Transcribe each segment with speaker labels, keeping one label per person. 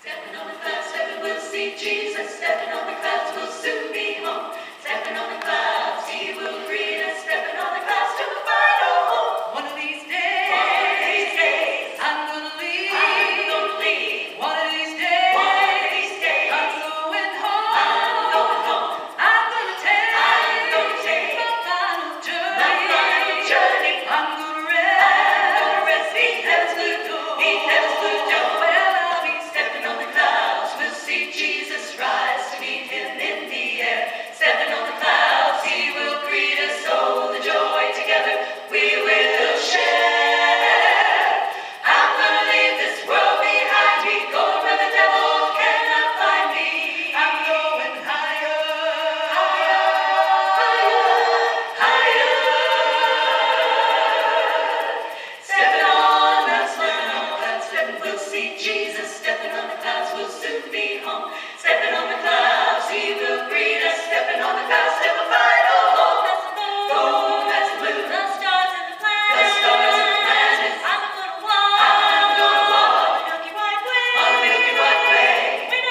Speaker 1: Stepping on the clouds, stepping, we'll see Jesus. Stepping on the clouds, we'll soon be home. Stepping on the clouds, he will greet us. Stepping on the clouds to the final home.
Speaker 2: One of these days, I'm gonna leave. One of these days, I'm going home. I'm gonna take my final journey. I'm gonna rest. Beneath heaven's blue dome. Well, I'll be
Speaker 1: Stepping on the clouds, we'll see Jesus rise to meet him in the air. Stepping on the clouds, he will greet us. Oh, the joy together we will share. I'm gonna leave this world behind me, going where the devil cannot find me.
Speaker 2: I'm going higher.
Speaker 1: Stepping on the clouds, stepping, we'll see Jesus. Stepping on the clouds, we'll soon be home. Stepping on the clouds, he will greet us. Stepping on the clouds till the final home. Gold, that's blue.
Speaker 3: The stars and the planets.
Speaker 1: The stars and the planets.
Speaker 3: I'm gonna walk
Speaker 1: I'm gonna walk
Speaker 3: on the Milky White way.
Speaker 1: on the Milky White way.
Speaker 3: When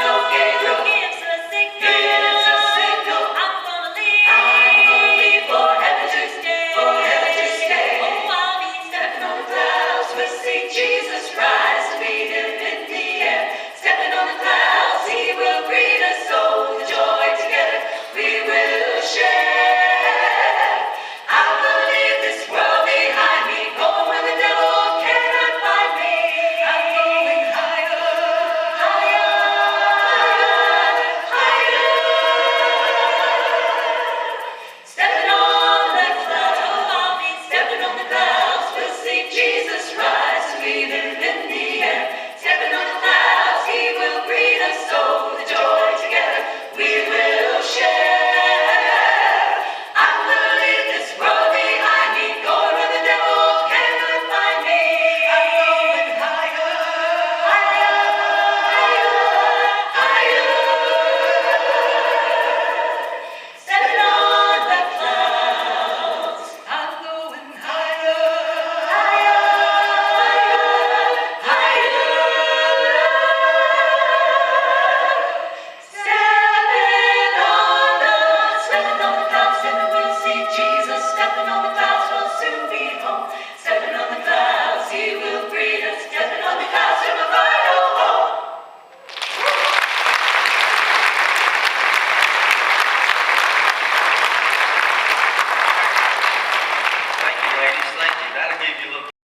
Speaker 3: no Gabriel gives a signal, I'm gonna leave
Speaker 1: For heaven to
Speaker 3: stay.
Speaker 1: for heaven to stay.
Speaker 3: Oh, I'll be
Speaker 1: Stepping on the clouds, we'll see Jesus rise.